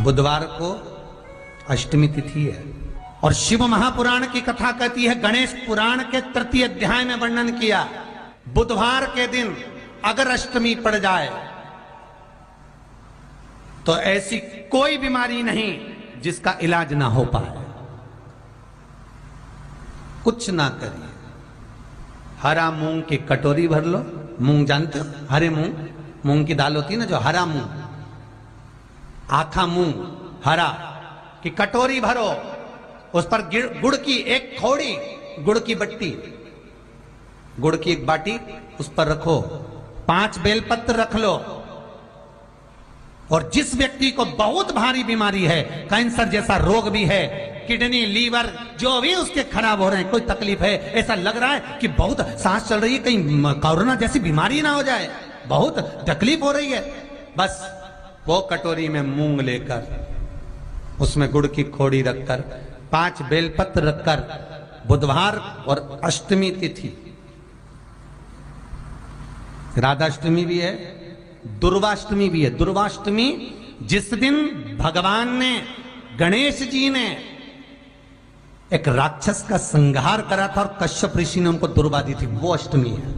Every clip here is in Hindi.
बुधवार को अष्टमी तिथि है और शिव महापुराण की कथा कहती है, गणेश पुराण के तृतीय अध्याय में वर्णन किया, बुधवार के दिन अगर अष्टमी पड़ जाए तो ऐसी कोई बीमारी नहीं जिसका इलाज ना हो पाए। कुछ ना करिए, हरा मूंग की कटोरी भर लो। मूंग जानते हो, हरे मूंग, मूंग की दाल होती है ना जो, हरा मूंग, आखा मूंग हरा की कटोरी भरो, उस पर गुड़ की एक थोड़ी, गुड़ की बट्टी, गुड़ की एक बाटी उस पर रखो, 5 बेलपत्र रख लो। और जिस व्यक्ति को बहुत भारी बीमारी है, कैंसर जैसा रोग भी है, किडनी लीवर जो भी उसके खराब हो रहे हैं, कोई तकलीफ है, ऐसा लग रहा है कि बहुत सांस चल रही है, कहीं कोरोना जैसी बीमारी ना हो जाए, बहुत तकलीफ हो रही है, बस वो कटोरी में मूंग लेकर, उसमें गुड़ की खोड़ी रखकर, 5 बेलपत्र रखकर, बुधवार और अष्टमी तिथि, राधाष्टमी भी है, दुर्वाष्टमी भी है। दुर्वाष्टमी जिस दिन भगवान ने, गणेश जी ने एक राक्षस का संहार करा था और कश्यप ऋषि ने उनको दुर्वा दी थी, वो अष्टमी है।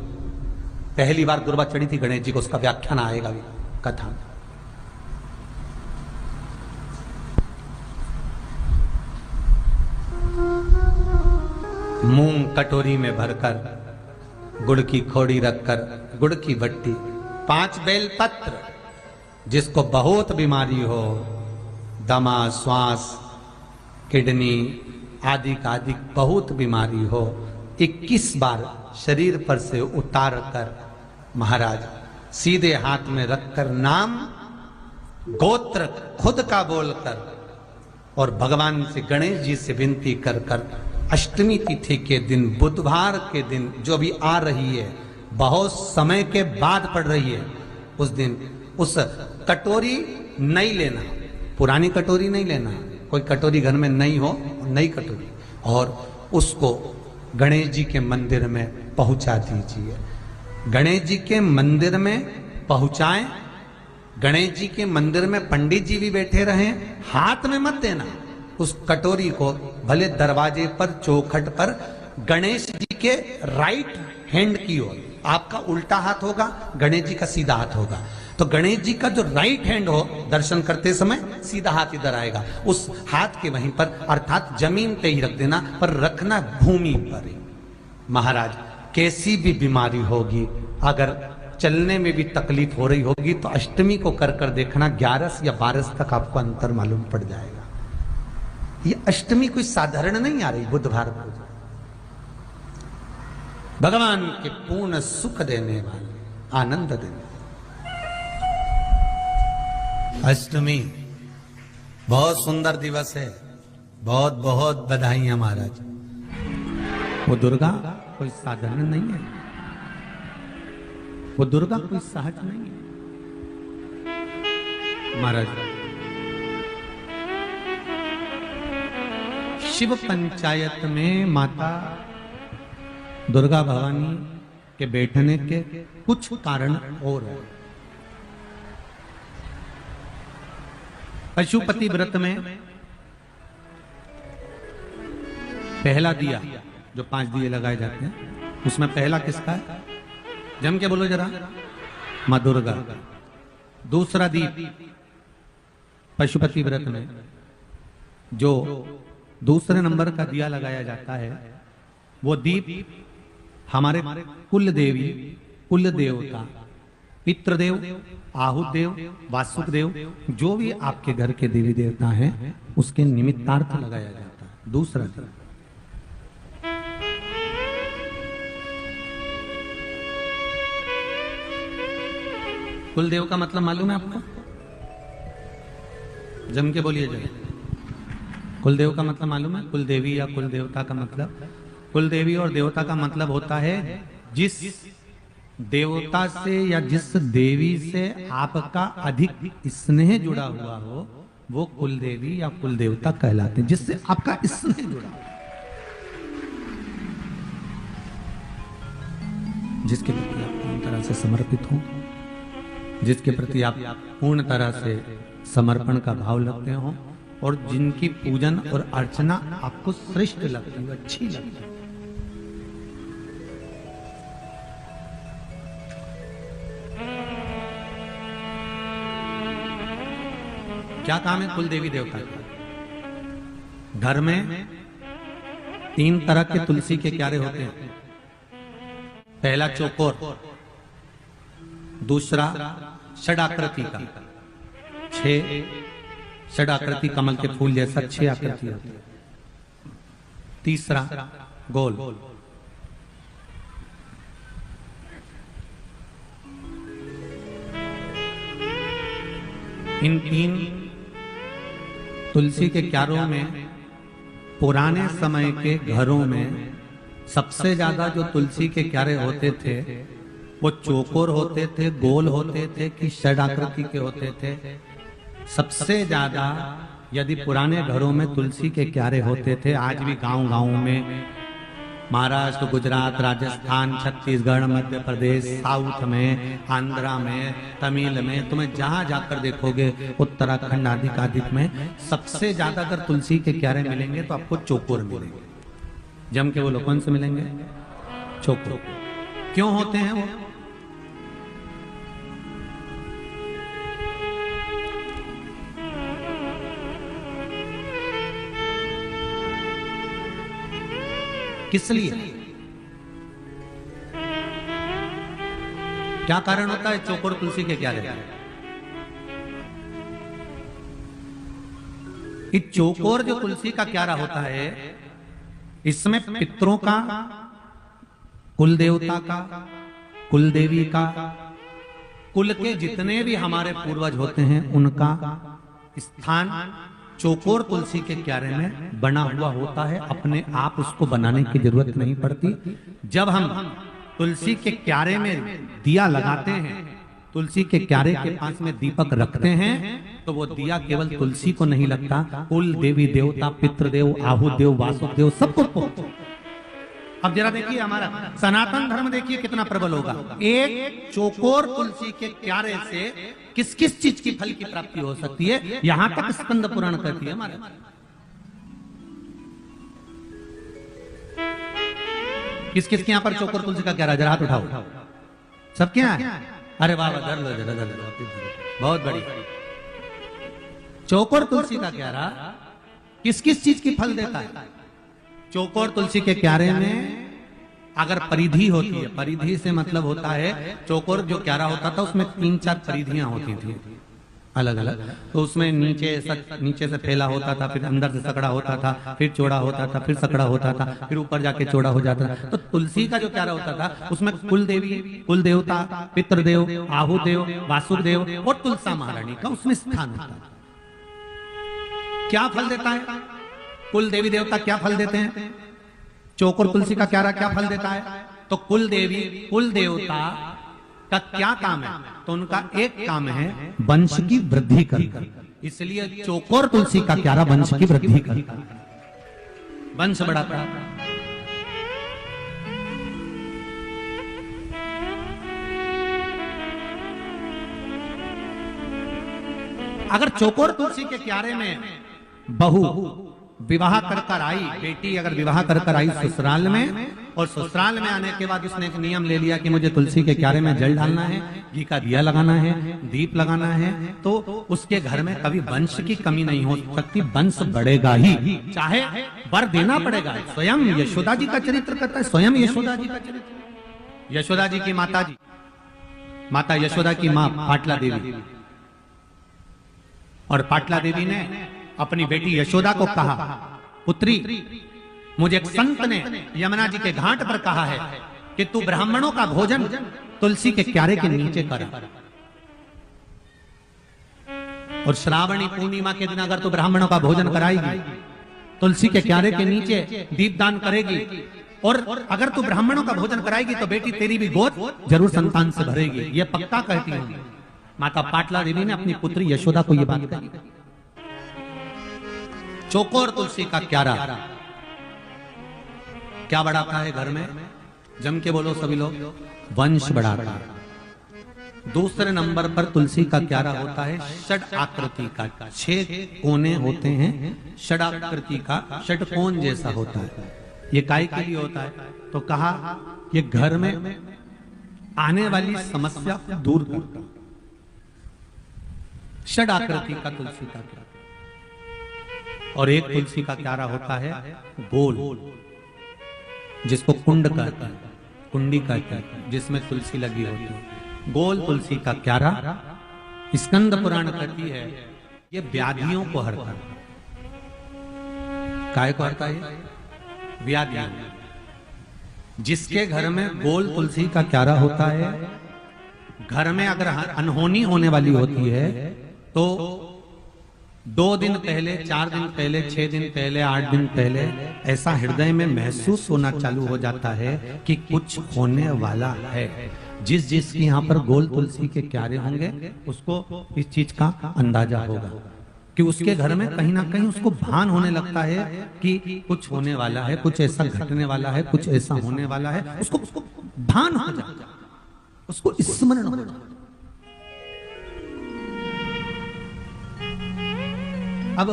पहली बार दुर्वा चढ़ी थी गणेश जी को, उसका व्याख्यान आएगा भी कथा। मूंग कटोरी में भरकर, गुड़ की खोड़ी रखकर, गुड़ की बट्टी, 5 बेलपत्र, जिसको बहुत बीमारी हो, दमा, श्वास, किडनी आदि का आदि बहुत बीमारी हो, 21 बार शरीर पर से उतार कर महाराज सीधे हाथ में रखकर, नाम गोत्र खुद का बोलकर और भगवान से, गणेश जी से विनती कर कर, अष्टमी तिथि के दिन, बुधवार के दिन जो भी आ रही है, बहुत समय के बाद पड़ रही है, उस दिन उस कटोरी नहीं लेना, पुरानी कटोरी नहीं लेना, कोई कटोरी घर में नहीं हो, नई कटोरी, और उसको गणेश जी के मंदिर में पहुंचा दीजिए। गणेश जी के मंदिर में पहुंचाएं, गणेश जी के मंदिर में पंडित जी भी बैठे रहें, हाथ में मत देना उस कटोरी को, भले दरवाजे पर, चौखट पर, गणेश जी के राइट हैंड की ओर, आपका उल्टा हाथ होगा, गणेश जी का सीधा हाथ होगा, तो गणेश जी का जो राइट हैंड हो, दर्शन करते समय सीधा हाथ इधर आएगा, उस हाथ के वहीं पर, अर्थात जमीन पे ही रख देना, पर रखना भूमि पर ही। महाराज कैसी भी बीमारी होगी, अगर चलने में भी तकलीफ हो रही होगी, तो अष्टमी को कर कर देखना, 11 या 12 तक आपको अंतर मालूम पड़ जाएगा। ये अष्टमी कोई साधारण नहीं आ रही, बुधवार को भगवान के पूर्ण सुख देने वाले, आनंद देने अष्टमी बहुत सुंदर दिवस है, बहुत बहुत बधाई महाराज। वो दुर्गा कोई साधारण नहीं है, वो दुर्गा कोई सहज नहीं है महाराज। शिव पंचायत में माता दुर्गा भवानी के बैठने के कुछ कारण और है। पशुपति व्रत में पहला दिया, जो 5 दिए लगाए जाते हैं, उसमें पहला किसका है? जम के बोलो जरा, मां दुर्गा। दूसरा दीप पशुपति व्रत में जो दूसरे नंबर का दिया लगाया जाता है, वो दीप हमारे कुल देवी, कुल देवता, पितृदेव, आहुत देव, वासुक देव, जो भी आपके घर के देवी देवता हैं, उसके निमित्तार्थ लगाया जाता है। दूसरा दीप कुल देव का मतलब मालूम है आपको? जम के बोलिए जरा, कुल देव का मतलब मालूम है? कुल देवी या कुल देवता का मतलब, कुल देवी और देवता का मतलब होता है जिस देवता से या जिस देवी से आपका अधिक स्नेह जुड़ा हुआ हो, वो कुल देवी या कुल देवता कहलाते हैं, जिससे आपका स्नेह जुड़ा हो, जिसके प्रति आप पूर्ण तरह से समर्पित हो, जिसके प्रति आप पूर्ण तरह से समर्पण का भाव लगते हो और जिनकी पूजन और अर्चना आपको श्रेष्ठ लगती है, अच्छी लगती है। क्या काम है कुल देवी देवता का? घर में 3 तरह के तुलसी के क्यारे होते हैं। पहला चौकोर, दूसरा षडाकृति का, 6 षडाकृति कमल के फूल जैसा 6 आकृति होती है। तीसरा गोल। इन 3 तुलसी के क्यारों में पुराने समय के घरों में सबसे ज्यादा जो तुलसी के क्यारे होते थे वो चौकोर होते थे, गोल होते थे कि षडाकृति के होते थे। सबसे ज्यादा यदि पुराने घरों में तुलसी के क्यारे होते थे, आज भी गांव-गांव में महाराष्ट्र, गुजरात, राजस्थान, छत्तीसगढ़, मध्य प्रदेश, साउथ में, आंध्रा में, तमिल में, तुम्हें जहां जाकर देखोगे, उत्तराखंड आदि आदि में सबसे ज्यादा अगर तुलसी के क्यारे मिलेंगे तो आपको चौकोर मिलेंगे। जम के वो लोग कौन से मिलेंगे? चौकोर। क्यों होते हैं वो? किस लिए? क्या कारण होता है चौकोर तुलसी के क्यारे? ये चौकोर जो तुलसी का क्यारा होता है, इसमें पितरों का, कुल देवता का, कुल देवी का, कुल के जितने भी हमारे पूर्वज होते हैं उनका स्थान चौकोर तुलसी के क्यारे में बना हुआ होता है। अपने आप उसको बनाने की जरूरत नहीं पड़ती। जब हम तुलसी के क्यारे में दिया लगाते हैं, तुलसी के क्यारे के पास में दीपक रखते हैं, तो वो दिया केवल तुलसी को नहीं लगता, कुल देवी देवता, पितृदेव, आहुदेव, वासुदेव सबको। अब जरा देखिए हमारा सनातन धर्म देखिए कितना प्रबल होगा। एक चौकोर तुलसी के क्यारे से किस किस चीज की फल की प्राप्ति हो सकती है, यहां तक स्कंद पुराण कहती है हमारे। किस किस के यहां पर चौकोर तुलसी का क्यारा? जरा हाथ उठाओ। सबके यहां? अरे वाह, धर लो जरा, बहुत बड़ी। चौकोर तुलसी का क्यारा किस किस चीज की फल देता है? चौकोर तुलसी के क्यारे में अगर परिधि होती है, परिधि से मतलब होता है चौकोर जो क्यारा होता था उसमें 3-4 परिधियां होती थी अलग अलग। तो उसमें नीचे से फैला होता था, फिर अंदर से सकड़ा होता था, फिर चौड़ा होता था, फिर सकड़ा होता था, फिर ऊपर जाके चौड़ा हो जाता था। तो तुलसी का जो क्यारा होता था उसमें कुल देवी, कुल देवता, पितृदेव, आहुदेव, वासुदेव और तुलसा महारानी का उसमें स्थान होता था। क्या फल देता है कुल देवी देवता? क्या फल देते हैं? चौकोर तुलसी का क्यारा क्या फल देता है? तो कुल देवी, कुल देवता का क्या काम है? तो उनका एक काम है वंश की वृद्धि करना। इसलिए चौकोर तुलसी का क्यारा वंश की वृद्धि करता है, वंश बढ़ाता है। अगर चौकोर तुलसी के क्यारे में बहू विवाह कर आई, बेटी अगर विवाह कर आई ससुराल में, और ससुराल में आने के बाद उसने एक नियम ले लिया कि मुझे तुलसी के क्यारे में जल डालना है, घी का दिया लगाना है, दीप लगाना है, तो उसके घर में कभी वंश की कमी नहीं हो सकती, वंश बढ़ेगा ही, चाहे वर देना पड़ेगा। स्वयं यशोदा जी का चरित्र करता है, स्वयं यशोदा जी का चरित्र। यशोदा जी की माता जी, माता यशोदा की मां पाटला देवी, और पाटला देवी ने अपनी बेटी यशोदा को कहा, पुत्री मुझे एक संत ने यमुना जी के घाट पर कहा है कि तू ब्राह्मणों का भोजन तुलसी के क्यारे के नीचे कर, और श्रावणी पूर्णिमा के दिन अगर तू ब्राह्मणों का भोजन कराएगी, तुलसी के क्यारे के नीचे दीपदान करेगी, और अगर तू ब्राह्मणों का भोजन कराएगी तो बेटी तेरी भी गोद जरूर संतान से भरेगी। ये पक्का कहती हूं। माता पाटला देवी ने अपनी पुत्री यशोदा को यह बात कही। चौकोर तुलसी का क्यारा क्या बढ़ाता है घर में? जम के बोलो सभी लोग, वंश बढ़ाता है। दूसरे नंबर पर तुलसी का क्यारा होता है षड आकृति का, 6 कोने होते हैं, षड आकृति का, षटकोण जैसा होता है। ये काय के लिए होता है? तो कहा ये घर में आने वाली समस्या को दूर करता। षड आकृति का तुलसी का क्यारा। और एक तुलसी का क्यारा होता है गोल, जिसको कुंड कहते हैं, कुंडी कहते हैं, जिसमें तुलसी लगी होती है। गोल तुलसी का क्यारा स्कंद पुराण कहती है ये व्याधियों को हरता है। काय को हरता है? व्याधियां। जिसके घर में गोल तुलसी का क्यारा होता है, घर में अगर अनहोनी होने वाली होती है तो 2 दिन पहले, 4 दिन पहले, 6 दिन पहले, 8 दिन पहले ऐसा हृदय में महसूस होना चालू हो जाता है कि कुछ होने वाला है। जिसकी यहाँ पर गोल तुलसी के क्यारे होंगे उसको इस चीज का अंदाजा होगा कि उसके घर में कहीं ना कहीं उसको भान होने लगता है कि कुछ होने वाला है, कुछ ऐसा घटने वाला है, कुछ ऐसा होने वाला है। उसको भान हो जाता, उसको स्मरण हो जाता। अब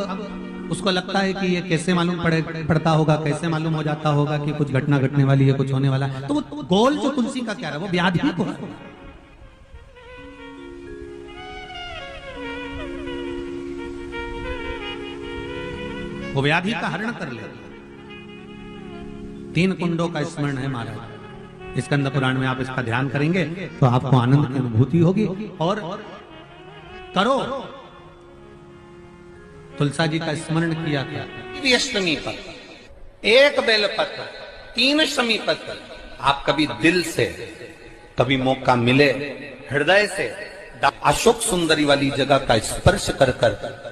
उसको लगता है कि ये कैसे मालूम पड़ता होगा, कैसे मालूम हो जाता होगा कि कुछ घटना घटने वाली है, कुछ होने वाला है। तो वो गोल जो तुलसी का क्यारा वो व्याधि को है। वो व्याधि का हरण कर ले। 3 कुंडों का स्मरण है महाराज। स्कंद पुराण में आप इसका ध्यान करेंगे तो आपको आनंद की अनुभूति होगी। और करो, तुलसा जी का स्मरण किया था। अष्टमी पत्र, 1 बेलपत्र, 3 शमी पत्र। आप कभी दिल से, कभी मौका मिले हृदय से अशोक सुंदरी वाली जगह का स्पर्श कर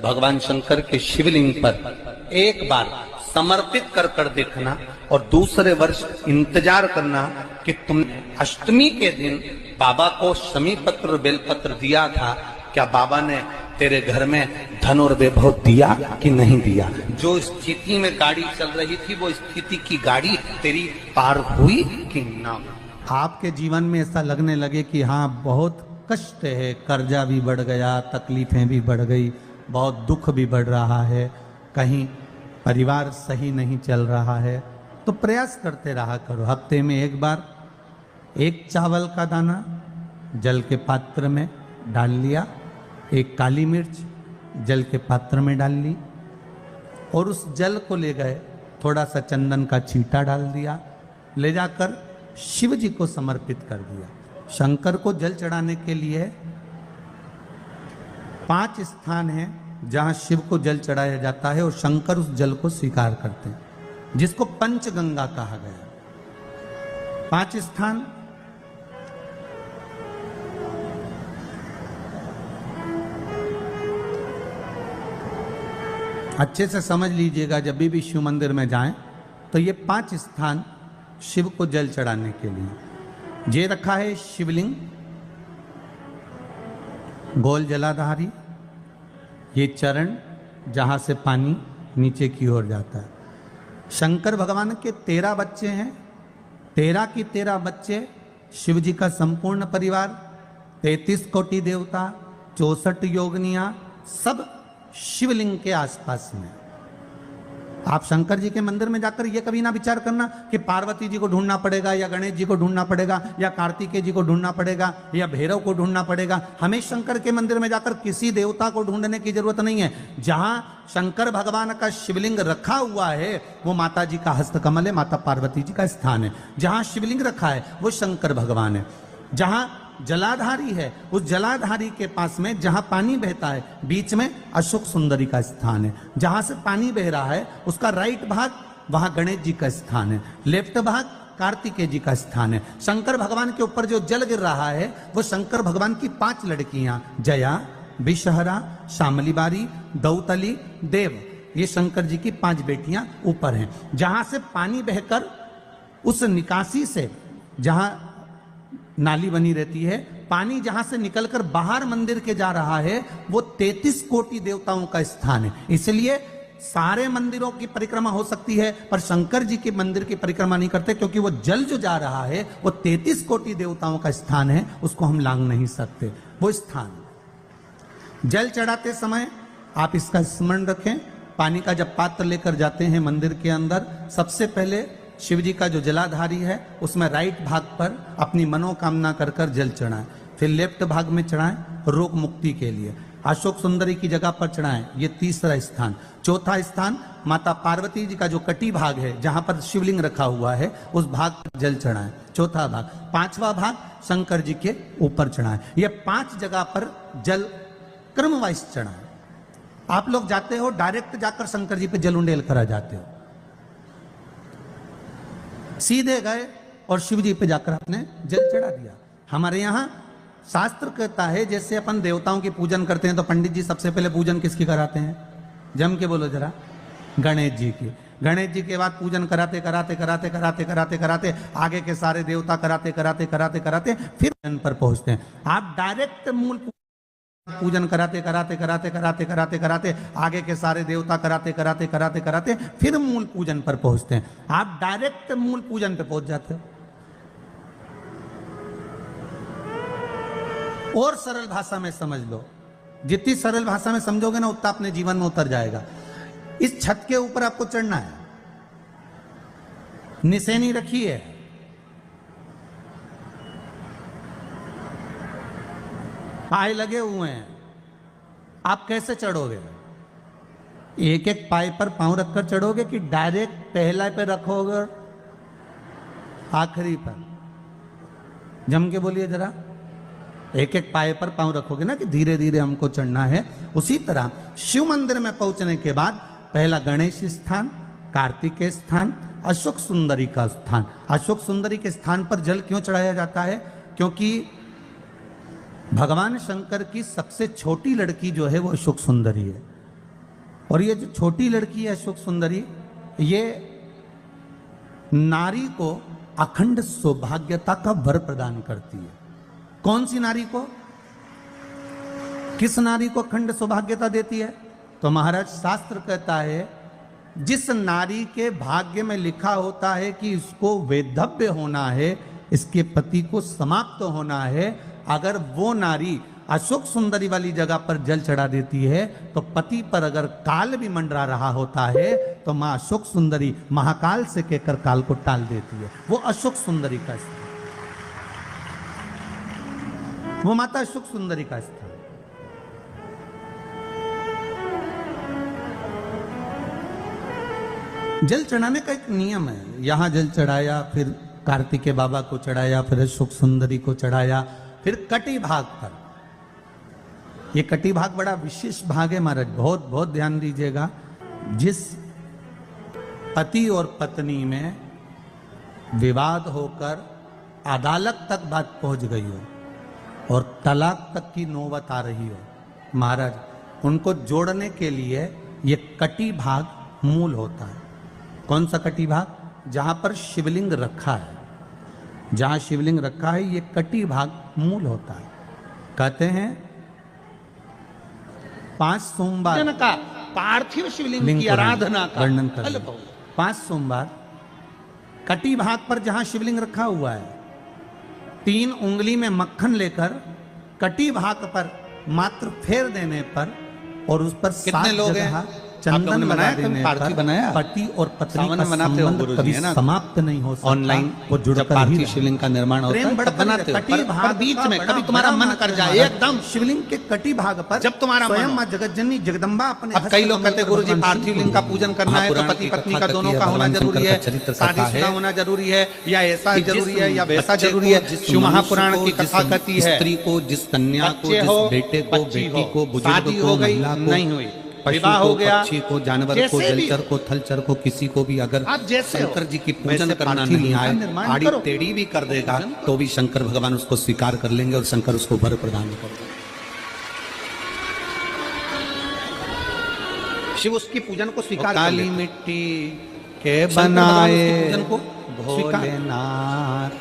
भगवान शंकर के शिवलिंग पर एक बार समर्पित कर देखना, और दूसरे वर्ष इंतजार करना कि तुमने अष्टमी के दिन बाबा को शमी पत्र बेलपत्र दिया था, क्या बाबा ने तेरे घर में धन और वैभव दिया कि नहीं दिया। जो स्थिति में गाड़ी चल रही थी वो स्थिति की गाड़ी तेरी पार हुई कि ना। आपके जीवन में ऐसा लगने लगे कि हाँ बहुत कष्ट है, कर्जा भी बढ़ गया, तकलीफें भी बढ़ गई, बहुत दुख भी बढ़ रहा है, कहीं परिवार सही नहीं चल रहा है, तो प्रयास करते रहा करो। हफ्ते में एक बार 1 चावल का दाना जल के पात्र में डाल लिया, 1 काली मिर्च जल के पात्र में डाल ली, और उस जल को ले गए, थोड़ा सा चंदन का छींटा डाल दिया, ले जाकर शिव जी को समर्पित कर दिया। शंकर को जल चढ़ाने के लिए 5 स्थान हैं जहां शिव को जल चढ़ाया जाता है और शंकर उस जल को स्वीकार करते हैं, जिसको पंचगंगा कहा गया। 5 स्थान अच्छे से समझ लीजिएगा। जब भी शिव मंदिर में जाएं तो ये 5 स्थान शिव को जल चढ़ाने के लिए ये रखा है। शिवलिंग, गोल जलाधारी, ये चरण जहां से पानी नीचे की ओर जाता है। शंकर भगवान के 13 बच्चे हैं, 13 की 13 बच्चे, शिव जी का संपूर्ण परिवार, 33 कोटि देवता, 64 योगनियां, सब शिवलिंग के आसपास में। आप शंकर जी के मंदिर में जाकर ये कभी ना विचार करना कि पार्वती जी को ढूंढना पड़ेगा या गणेश जी को ढूंढना पड़ेगा या कार्तिकेय जी को ढूंढना पड़ेगा या भैरव को ढूंढना पड़ेगा। हमें शंकर के मंदिर में जाकर किसी देवता को ढूंढने की जरूरत नहीं है। जहां शंकर भगवान का शिवलिंग रखा हुआ है वो माता जी का हस्तकमल है, माता पार्वती जी का स्थान है। जहां शिवलिंग रखा है वो शंकर भगवान है। जहां जलाधारी है उस जलाधारी के पास में जहां पानी बहता है बीच में अशोक सुंदरी का स्थान है। जहां से पानी बह रहा है उसका राइट भाग वहां गणेश जी का स्थान है, लेफ्ट भाग कार्तिकेय जी का स्थान है। शंकर भगवान के ऊपर जो जल गिर रहा है वो शंकर भगवान की 5 लड़कियां जया, विषहरा, शामली बारी, दौतली, देव, ये शंकर जी की 5 बेटियां ऊपर हैं। जहां से पानी बहकर उस निकासी से, जहां नाली बनी रहती है, पानी जहां से निकलकर बाहर मंदिर के जा रहा है वो 33 कोटि देवताओं का स्थान है। इसलिए सारे मंदिरों की परिक्रमा हो सकती है, पर शंकर जी के मंदिर की परिक्रमा नहीं करते, क्योंकि वो जल जो जा रहा है वो 33 कोटि देवताओं का स्थान है, उसको हम लांग नहीं सकते। वो स्थान जल चढ़ाते समय आप इसका स्मरण रखें। पानी का जब पात्र लेकर जाते हैं मंदिर के अंदर, सबसे पहले शिव जी का जो जलाधारी है उसमें राइट भाग पर अपनी मनोकामना कर कर जल चढ़ाएं, फिर लेफ्ट भाग में चढ़ाएं रोग मुक्ति के लिए। अशोक सुंदरी की जगह पर चढ़ाएं, ये तीसरा स्थान। चौथा स्थान माता पार्वती जी का जो कटी भाग है जहां पर शिवलिंग रखा हुआ है उस भाग पर जल चढ़ाएं, चौथा भाग। पांचवा भाग शंकर जी के ऊपर चढ़ाएं। ये 5 जगह पर जल क्रम वाइज चढ़ाएं। आप लोग जाते हो डायरेक्ट जाकर शंकर जी पे जल उंडेल करा जाते हो, सीधे गए और शिव जी पे जाकर आपने जल चढ़ा दिया। हमारे यहाँ शास्त्र कहता है जैसे अपन देवताओं की पूजन करते हैं तो पंडित जी सबसे पहले पूजन किसकी कराते हैं? जम के बोलो जरा, गणेश जी की। गणेश जी के बाद पूजन कराते कराते कराते कराते कराते कराते आगे के सारे देवता कराते कराते कराते कराते फिर जन पर पहुंचते हैं। आप डायरेक्ट मूल पूजन कराते कराते कराते कराते कराते कराते आगे के सारे देवता कराते कराते कराते कराते फिर मूल पूजन पर पहुंचते हैं। आप डायरेक्ट मूल पूजन पे पहुंच जाते हो। और सरल भाषा में समझ लो, जितनी सरल भाषा में समझोगे ना उतना अपने जीवन में उतर जाएगा। इस छत के ऊपर आपको चढ़ना है, निशानी रखी है, पाए लगे हुए हैं, आप कैसे चढ़ोगे? एक एक पाए पर पांव रखकर चढ़ोगे कि डायरेक्ट पहला पे रखोगे आखिरी पर? जम के बोलिए जरा, एक एक पाए पर पांव रखोगे ना कि धीरे धीरे हमको चढ़ना है। उसी तरह शिव मंदिर में पहुंचने के बाद पहला गणेश स्थान, कार्तिकेय स्थान, अशोक सुंदरी का स्थान। अशोक सुंदरी के स्थान पर जल क्यों चढ़ाया जाता है? क्योंकि भगवान शंकर की सबसे छोटी लड़की जो है वो अशोक सुंदरी है। और ये जो छोटी लड़की है अशोक सुंदरी, ये नारी को अखंड सौभाग्यता का वर प्रदान करती है। कौन सी नारी को? किस नारी को अखंड सौभाग्यता देती है? तो महाराज शास्त्र कहता है जिस नारी के भाग्य में लिखा होता है कि इसको वैधव्य होना है, इसके पति को समाप्त होना है, अगर वो नारी अशोक सुंदरी वाली जगह पर जल चढ़ा देती है तो पति पर अगर काल भी मंडरा रहा होता है तो मां अशोक सुंदरी महाकाल से कहकर काल को टाल देती है। वो अशोक सुंदरी का स्थान, वो माता अशोक सुंदरी का स्थान। जल चढ़ाने का एक नियम है। यहां जल चढ़ाया, फिर कार्तिकेय बाबा को चढ़ाया, फिर अशोक सुंदरी को चढ़ाया, फिर कटी भाग पर। ये कटी भाग बड़ा विशेष भाग है महाराज, बहुत बहुत ध्यान दीजिएगा। जिस पति और पत्नी में विवाद होकर अदालत तक बात पहुंच गई हो और तलाक तक की नौबत आ रही हो, महाराज उनको जोड़ने के लिए ये कटी भाग मूल होता है। कौन सा कटी भाग? जहां पर शिवलिंग रखा है, जहां शिवलिंग रखा है ये कटी भाग मूल होता है। कहते हैं 5 सोमवार का पार्थिव शिवलिंग की आराधना का वर्णन कर। 5 सोमवार कटी भाग पर जहां शिवलिंग रखा हुआ है, 3 उंगली में मक्खन लेकर कटी भाग पर मात्र फेर देने पर और उस पर कितने लोग हैं चंदन लगा देने पर पति और पत्नी का संबंध कभी समाप्त नहीं हो सकता। ऑनलाइन वो जुड़कर पार्थिव शिवलिंग का निर्माण होता है, तब बनाते हो। कटी भाग बीच में कभी तुम्हारा मन कर जाए एकदम शिवलिंग के कटी भाग पर, जब तुम्हारा स्वयं मां जगतजननी जगदम्बा अपने। अब कई लोग कहते हैं गुरुजी पार्थिव लिंग का पूजन करना है तो पति पत्नी का दोनों का होना जरूरी है, शादीशुदा होना जरूरी है, या ऐसा जरूरी है या वैसा जरूरी है। शिव महापुराण की कथा कहती है स्त्री को, जिस कन्या को, जिस बेटे को, बेटी को, बुजुर्ग को, महिला को, नहीं हुई, विवाह हो गया, पक्षी को, जानवर को, जलचर को, थलचर को, किसी को भी अगर शंकर जी की पूजन करना नहीं आए, आड़ी टेढ़ी भी कर देगा तो भी शंकर भगवान उसको स्वीकार कर लेंगे और शंकर उसको वर प्रदान करेंगे। शिव उसकी पूजन को स्वीकार। काली मिट्टी के बनाए पूजन को भोलेनाथ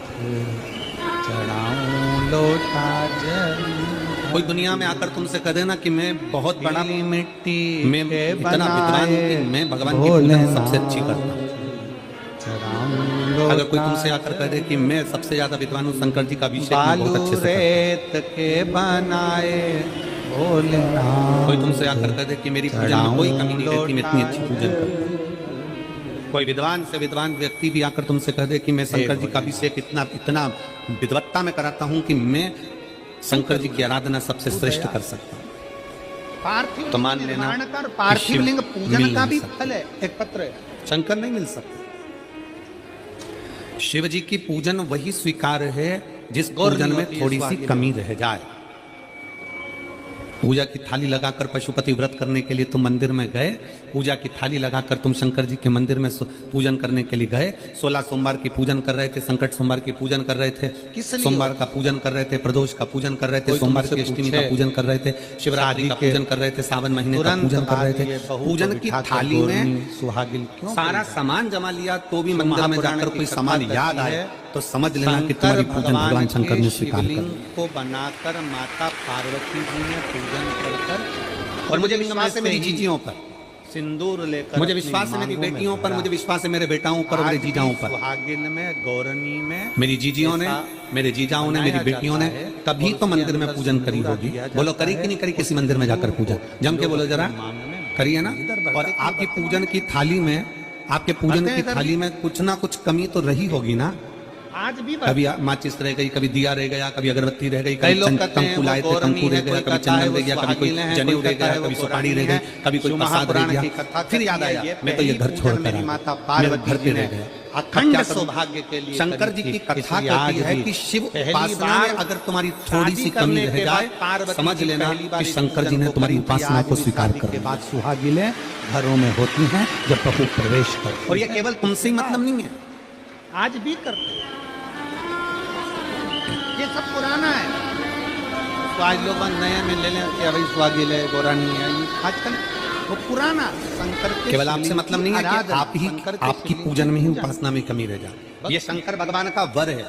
चढ़ाऊं लोटा जल कोई दुनिया में आकर तुमसे कह देना कि मैं बहुत बड़ा, मिट्टी मैं इतना विद्वान हूं कि मैं भगवान की पूजा सबसे अच्छी करता हूँ। अगर कोई तुमसे आकर कह दे कि मैं सबसे ज्यादा विद्वान हूँ, शंकर जी का अभिषेक मैं बहुत अच्छे से रेत के बनाए भोलेनाथ। कोई तुमसे आकर कह दे कि मेरी पूजा में कोई कमी नहीं रहती, मैं इतनी अच्छी पूजन करता हूँ। कोई विद्वान से विद्वान व्यक्ति भी आकर तुमसे कह दे कि मैं शंकर जी का अभिषेक इतना विद्वत्ता में कराता हूँ कि मैं शंकर जी की आराधना सबसे श्रेष्ठ कर सकता हूँ। पार्थिव तो मान लेना कर पार्थिव लिंग पूजन का भी फल है, एक पत्र है। शंकर नहीं मिल सकता। शिव जी की पूजन वही स्वीकार है जिस पूजन में थोड़ी सी कमी रह जाए। पूजा की थाली लगाकर पशुपति व्रत करने के लिए तुम मंदिर में गए, पूजा की थाली लगाकर तुम शंकर जी के मंदिर में पूजन करने के लिए गए, 16 सोमवार की पूजन कर रहे थे, संकट सोमवार की पूजन कर रहे थे, सोमवार का पूजन कर रहे थे, प्रदोष का पूजन कर रहे थे, सोमवार की अष्टमी का पूजन कर रहे थे, शिवरात्रि का पूजन कर रहे थे, सावन महीने का पूजन कर रहे थे। पूजन की थाली में सुहागिन सारा सामान जमा लिया तो भी मंदिर में जाकर कोई सामान याद आए तो समझ लेना कि तुम्हारी पूजन भगवान शंकर ने स्वीकार कर को बनाकर माता पार्वती जी ने पूजन कर। और मुझे विश्वास है मेरी जीजियों पर, सिंदूर लेकर, मुझे विश्वास है मेरी बेटियों पर, मुझे विश्वास है मेरे बेटाओं पर, मेरे जीजाओं पर। सुहागिन में, गौरनी में मेरी जीजियों ने, मेरे जीजाओं ने, मेरी बेटियों ने कभी तो मंदिर में पूजन करी होगी। बोलो करी कि नहीं करी किसी मंदिर में जाकर पूजन? जम के बोलो जरा, करी है ना? और आपकी पूजन की थाली में, आपके पूजन की थाली में कुछ ना कुछ कमी तो रही होगी ना। आज भी कभी माचिस रह गई, कभी दिया रह गया, कभी अगरबत्ती रह गई, कई कभी लोग कहते हैं तंकु लाए थे, तंकु रह गया, कभी चंदन रह गया, कभी कोई जनेऊ रह गया, कभी सुपारी रह गई, कभी कोई प्रसाद रह गया। फिर याद आया मैं तो ये घर छोड़कर मेरी माता मेरे घर पे रह गया। अखंड सौभाग्य के लिए शंकर जी की कथा कहती है कि शिव उपासना में अगर तुम्हारी थोड़ी सी कमी रह जाए, समझ लेना कि शंकर जी ने तुम्हारी उपासना को स्वीकार कर लिया। बात सुहागिनें घरों में होती हैं जब प्रभु प्रवेश करते। और ये केवल तुमसे ही मतलब नहीं है, आज भी करते हैं। ये सब पुराना है। तो आज लोग नए में ले लें कि अभी सुहागिन है, गौरानी है, आजकल वो पुराना शंकर के केवल आपसे मतलब नहीं है कि आप ही आपकी पूजन में ही उपासना में कमी रह जाए। ये शंकर भगवान का वर है,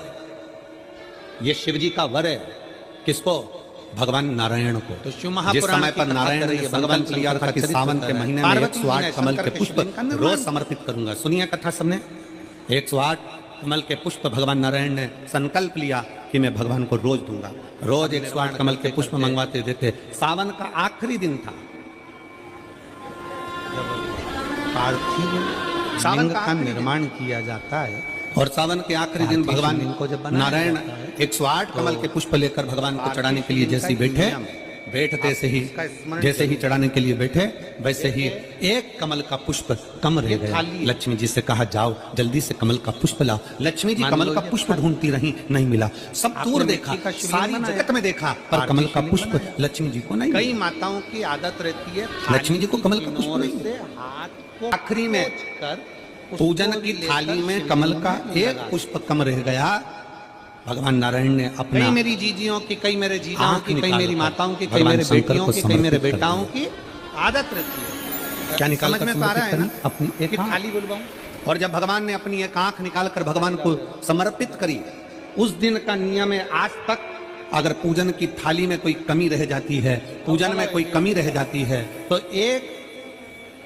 ये शिव जी का वर है। किसको? भगवान नारायण को। तो शिव जिस महापुराण समय पर नारायण ने भगवान लिया था कि सावन के महीने में 108 कमल के पुष्प रोज समर्पित करूंगा। सुनिए कथा सबने। 108 कमल के पुष्प भगवान नारायण ने संकल्प लिया कि मैं भगवान को रोज दूंगा। रोज 108 कमल के पुष्प मंगवाते देते। सावन का आखिरी दिन था। पार्थिव सावन लिंग का का निर्माण किया जाता है और सावन के आखिरी दिन भगवान को जब बनाया नारायण जाता है, 108 कमल के पुष्प लेकर भगवान को चढ़ाने के लिए जैसे ही बैठते जैसे ही चढ़ाने के लिए बैठे, वैसे ही एक कमल का पुष्प कम रह गया। लक्ष्मी जी से कहा जाओ जल्दी से कमल का पुष्प लाओ। लक्ष्मी जी कमल का पुष्प ढूंढती रही, नहीं मिला। सब दूर देखा, सारी जगत में देखा, पर कमल का पुष्प लक्ष्मी जी को नहीं। कई माताओं की आदत रहती है लक्ष्मी जी को कमल का पुष्प नहीं। हाथ को आखिरी में कर पूजन की थाली में कमल का एक पुष्प कम रह गया। भगवान नारायण ने अपना कई मेरी जीजियों की, कई मेरे जीजाओं की, कई मेरी माताओं की, कई भगवान मेरे शंकर बेटियों को की, कई मेरे समर्पित कर बेटाओं दिया। की आदत रहती है। क्या निकाल समझ कर में तो आ रहा है ना? समर्पित अपनी एक कि आंख। थाली बुलवाऊं। और जब भगवान ने अपनी एक आंख निकालकर भगवान को समर्पित करी, उस दिन का नियम है आज तक अगर पूजन की थाली में कोई कमी रह जाती है, पूजन में कोई कमी रह जाती है, तो एक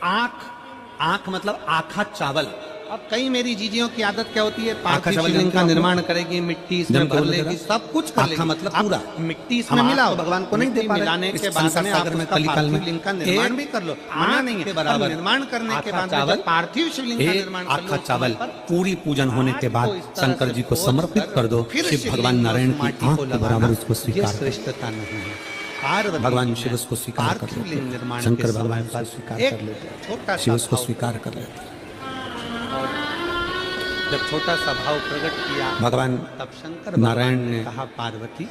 आंख मतलब आखा चावल। अब कई मेरी जीजियों की आदत क्या होती है, आखा पार्थिव चावल शिवलिंग का जानते हो? निर्माण करेगी, मिट्टी इसमें जानते हो भर लेगी, जरा? सब कुछ कर आखा लेगी। मतलब अब पूरा। मिट्टी इसमें हम मिलाओ, आपको भगवान को नहीं दे मिट्टी पा रहे। मिलाने इस के बाद संसार में सागर आप में उसका कलिकाल में पार्थिव लिंग का निर्माण एक भी कर लो, मना नहीं के है। बराबर अब निर्माण करने के आखा बाद में चावल, जब पार्थिव शिवलिंग का एक निर्माण कर लो, आखा चावल पर पूरी पूजन होने के बाद आज को इस तरह शंकर से जी को खोद समर्पित कर कर दो। फिर शिव शिवलिंग भगवान को नारायण उस की माटी आंख को के लगाना, बराबर उसको ये स्वीकार कर श्रेष्ठता नहीं है। पार्वती भगवान ने शिव उसको स्वीकार कर पार्थिव लिंग लेते। निर्माण शंकर के भगवान समय उसको स्वीकार एक कर लेते। छोटा शिव सा उसको भाव स्वीकार कर लेते। जब छोटा सा भाव प्रकट किया भगवान तब शंकर नारायण ने कहा पार्वती,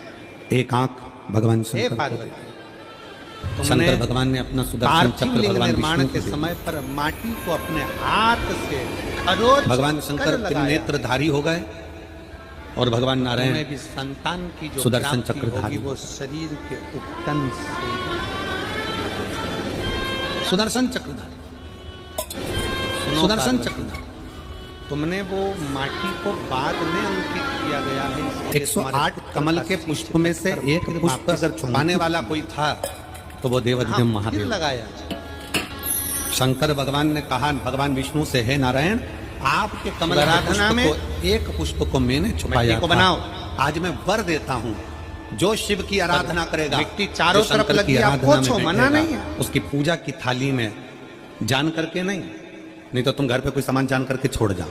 एक आंख भगवान हे शंकर को पार्वती, दी। शंकर भगवान ने अपना सुदर्शन पार्थिव चक्र लिंग भगवान निर्माण विष्णु के को दिया। समय पर माटी को अपने हाथ से खरोच भगवान कर शंकर लगाया। नेत्रधारी हो गए और भगवान नारायण तुम्हें भी संतान की जो सुदर्शन प्राप्ति चक्रधारी होगी वो शरीर के उपटन से। सुदर्शन चक्रधारी, सुदर्शन चक्रधारी। तुमने वो माटी को बाद में अंकित किया गया है। 108 कमल के पुष्प में से एक पुष्प अगर छुपाने वाला कोई था तो वो देवदेव महादेव लगाया। शंकर भगवान ने कहा भगवान विष्णु से, हे नारायण, आपके कमल आराधना में एक पुष्प को मैंने छुपाया को बनाओ। आज मैं वर देता हूँ, जो शिव की आराधना करेगा, मिट्टी चारों तरफ लगी, आपको छो मना नहीं है, उसकी पूजा की थाली में जान करके नहीं तो तुम घर पे कोई सामान जान करके छोड़ जाओ,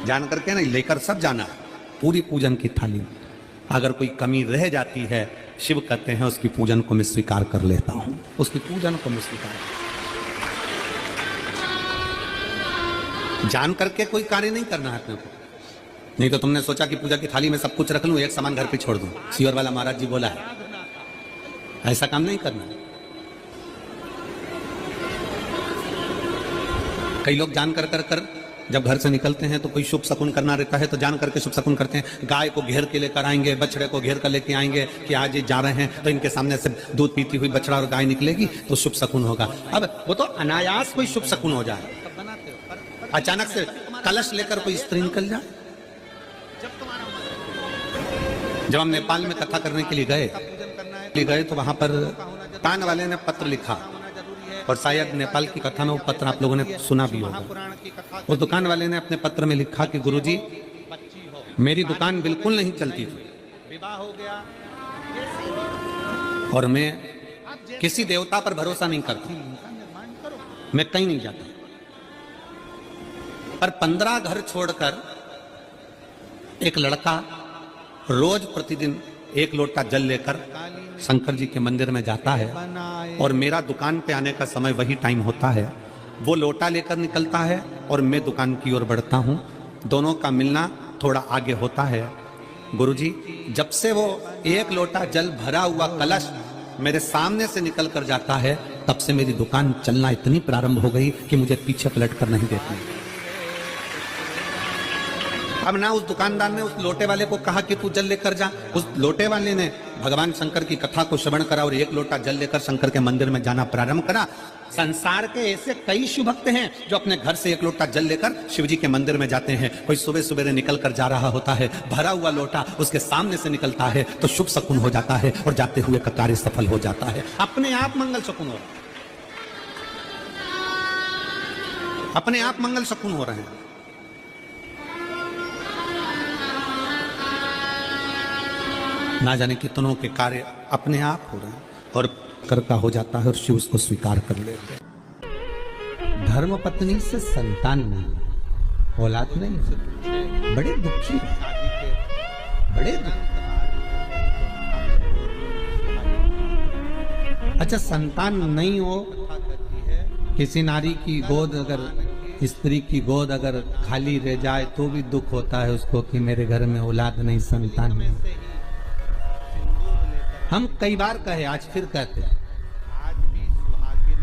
जान करके नहीं, लेकर सब जाना पूरी पूजन की थाली में। अगर कोई कमी रह जाती है, शिव कहते हैं उसकी पूजन को मैं स्वीकार कर लेता हूं, उसकी पूजन को मैं स्वीकार, जान करके कोई कार्य नहीं करना है अपने को। नहीं तो तुमने सोचा कि पूजा की थाली में सब कुछ रख लूं, एक सामान घर पे छोड़ दूं। सीवर वाला महाराज जी बोला है, ऐसा काम नहीं करना। कई लोग जान कर जब घर से निकलते हैं तो कोई शुभ शकुन करना रहता है तो जान करके शुभ शकुन करते हैं। गाय को घेर के लेकर आएंगे, बछड़े को घेर कर लेके आएंगे कि आज ये जा रहे हैं तो इनके सामने से दूध पीती हुई बछड़ा और गाय निकलेगी तो शुभ शकुन होगा। अब वो तो अनायास कोई शुभ शकुन हो जाए, अचानक से कलश लेकर कोई स्त्री निकल जाए। जब हम नेपाल में कथा करने के लिए गए तो वहां पर कान वाले ने पत्र लिखा, और शायद नेपाल की कथा में वो पत्र आप लोगों ने सुना भी होगा। उस दुकान वाले ने अपने पत्र में लिखा कि गुरुजी, मेरी दुकान बिल्कुल नहीं चलती थी, विवाह हो गया और मैं किसी देवता पर भरोसा नहीं करता, मैं कहीं नहीं जाता, पर 15 घर छोड़कर एक लड़का रोज प्रतिदिन एक लोटा जल लेकर शंकर जी के मंदिर में जाता है और मेरा दुकान पे आने का समय वही टाइम होता है। वो लोटा लेकर निकलता है और मैं दुकान की ओर बढ़ता हूँ, दोनों का मिलना थोड़ा आगे होता है। गुरुजी, जब से वो एक लोटा जल भरा हुआ कलश मेरे सामने से निकल कर जाता है, तब से मेरी दुकान चलना इतनी प्रारंभ हो गई कि मुझे पीछे पलट कर नहीं देखती। अब ना उस दुकानदार ने उस लोटे वाले को कहा कि तू जल लेकर जा, उस लोटे वाले ने भगवान शंकर की कथा को श्रवण करा और एक लोटा जल लेकर शंकर के मंदिर में जाना प्रारंभ करा। संसार के ऐसे कई शिव भक्त हैं जो अपने घर से एक लोटा जल लेकर शिव जी के मंदिर में जाते हैं। कोई सुबह सुबह निकल कर जा रहा होता है, भरा हुआ लोटा उसके सामने से निकलता है तो शुभ शकुन हो जाता है और जाते हुए का कार्य सफल हो जाता है। अपने आप मंगल शकुन हो रहा है, अपने आप मंगल शकुन हो रहे हैं। ना जाने कितनों के कार्य अपने आप हो रहे हैं और करता हो जाता है और शिव उसको स्वीकार कर लेते हैं। धर्म पत्नी से संतान नहीं, औलाद नहीं, बड़े दुखी, बड़े अच्छा संतान नहीं हो, किसी नारी की गोद अगर, स्त्री की गोद अगर खाली रह जाए तो भी दुख होता है उसको कि मेरे घर में औलाद नहीं, संतान नहीं। हम कई बार कहे, आज फिर कहते हैं,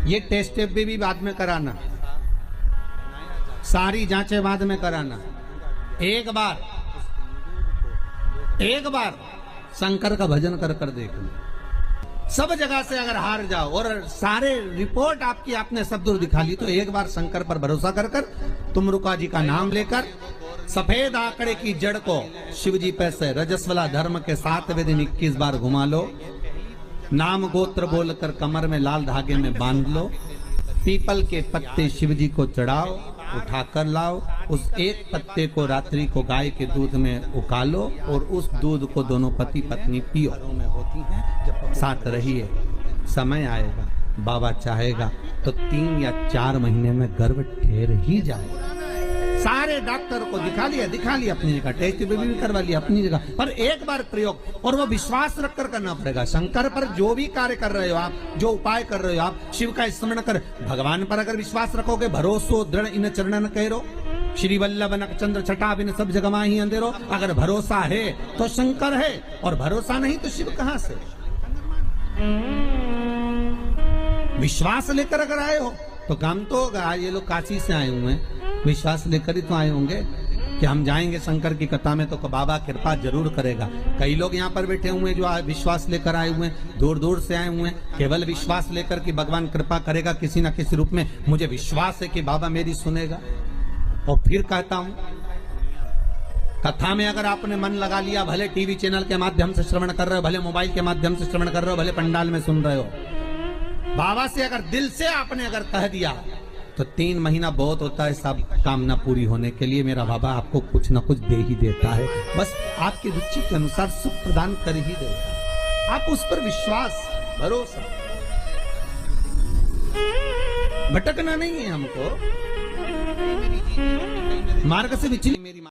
ये टेस्ट भी बाद में कराना, सारी जांचें बाद में कराना। एक बार शंकर का भजन कर कर देख लो। सब जगह से अगर हार जाओ और सारे रिपोर्ट आपकी आपने सब दूर दिखा ली, तो एक बार शंकर पर भरोसा कर कर तुम रुका जी का नाम लेकर सफेद आंकड़े की जड़ को शिव जी पे से रजस्वला धर्म के 7वें दिन 21 बार घुमा लो, नाम गोत्र बोलकर कमर में लाल धागे में बांध लो, पीपल के पत्ते शिव जी को चढ़ाओ, उठाकर लाओ, उस एक पत्ते को रात्रि को गाय के दूध में उकालो और उस दूध को दोनों पति पत्नी पियो। में होती है जब साथ रहिए, समय आएगा बाबा चाहेगा तो 3 या 4 महीने में गर्भ ठहर ही जाएगा। सारे डॉक्टर को दिखा लिया अपनी जगह, टेस्ट भी करवा लिया अपनी जगह, पर एक बार प्रयोग, और वो विश्वास रखकर करना पड़ेगा। शंकर पर जो भी कार्य कर रहे हो आप, जो उपाय कर रहे हो आप, शिव का स्मरण कर, भगवान पर अगर विश्वास रखोगे, भरोसो दृढ़ इन चरणन कहो, श्री वल्लभ नक चंद्र छटा बिन सब जगह ही अंधेरो। अगर भरोसा है तो शंकर है, और भरोसा नहीं तो शिव कहां से। विश्वास लेकर अगर आए हो तो काम तो होगा। ये लोग काशी से आए हुए हैं, विश्वास लेकर ही तो आए होंगे कि हम जाएंगे शंकर की कथा में तो बाबा कृपा जरूर करेगा। कई लोग यहाँ पर बैठे हुए हैं जो विश्वास लेकर आए हुए हैं, दूर दूर से आए हुए हैं, केवल विश्वास लेकर कि भगवान कृपा करेगा किसी न किसी रूप में, मुझे विश्वास है कि बाबा मेरी सुनेगा। और फिर कहता हूं, कथा में अगर आपने मन लगा लिया, भले टीवी चैनल के माध्यम से श्रवण कर रहे हो, भले मोबाइल के माध्यम से श्रवण कर रहे हो, भले पंडाल में सुन रहे हो, बाबा से अगर दिल से आपने अगर कह दिया तो 3 महीना बहुत होता है सब कामना पूरी होने के लिए। मेरा बाबा आपको कुछ ना कुछ दे ही देता है, बस आपकी रुचि के अनुसार सुख प्रदान कर ही देता। आप उस पर विश्वास, भरोसा, भटकना नहीं है हमको, मार्ग से विचलित मेरी